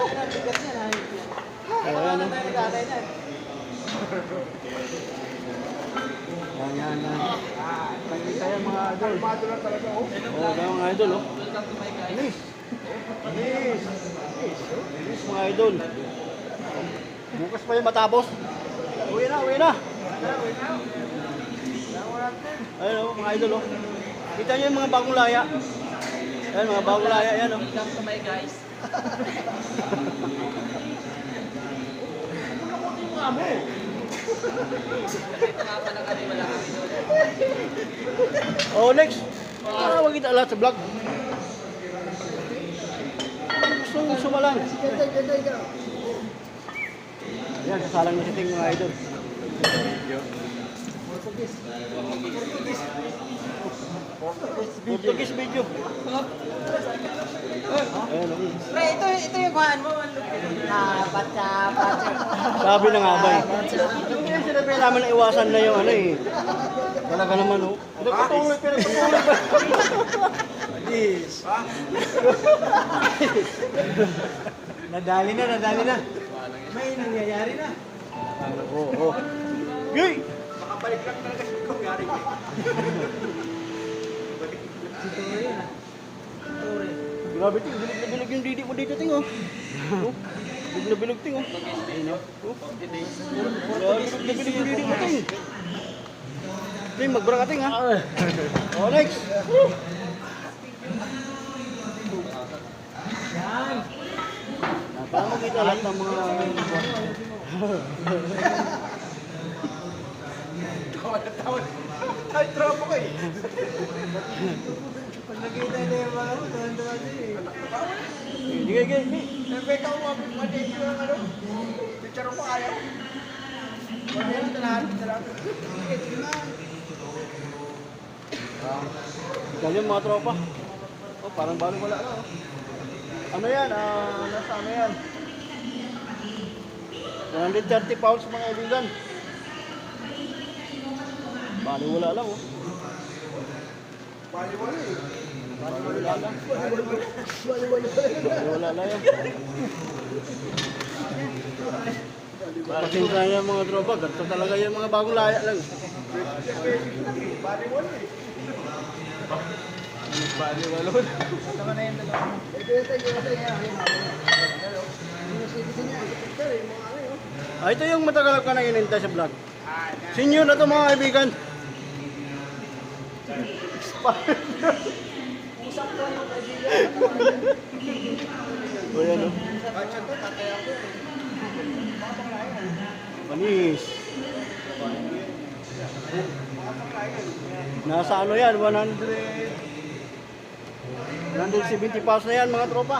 Ayan, no? Yan. Nakikita yan mga idol. Yan mga idol, oh. Bilis. Bilis mga idol. Bukas pa yung matapos. Uwi na. Ayan, oh, mga idol, oh. Kita nyo yung mga bagong laya. Ayan, mga bagong laya, yan, oh. Welcome to my guys. Ito nga pala kami wala kami doon. Oh, next. Wag kita lahat sa vlog. Gustong sumalan. Ayan, sasalang na si Ting mga idol. Portuguese video. Ayan, oh. Pre, ito yung kuhaan mo. Sabi na nga ba eh. Hindi yan sinabi namin na iwasan na yung ano eh. Talaga naman oh. Nagpatuloy pero patuloy ba? Yes. Nadali na. May nangyayari na. Oo. Gay! Makabalik lang talaga si Kunyari. Grabe ting, bilog na bilog yung didi mo dito ting oh. Bilog na bilog ting oh. Ayun oh. Bilog na bilog yung didi mo ting. Ting, magbara ka ting ha. Oh, next. Yan. Para makita lahat ng mga Ay, tropo ko eh. Pag nakita na yung mga mo, tuwan-tuwan siya eh. Hindi. Nabeka ko nga, madegi ko lang ano. Picture ko ayaw. Madegi talahan. Dahil yung mga tropa. Oh, parang baling wala na oh. Ano yan? Nasa ano yan? 130 pounds mga kaibigan. Baling wala lang oh. Bali-wala eh. Wala lang. Wala lang yan. Pasensya niya mga tropa. Ganito talaga yung mga bagong laya lang. Bali-wala eh. Baliwala. Tama na yung dalawa. Ito yung matagal ka na inintay sa vlog. Senior na ito mga kaibigan. Usap ko yung kaibigan. O yan o. Katsa to, tataya ko. Panis. Nasa ano yan? 170 pounds na yan mga tropa.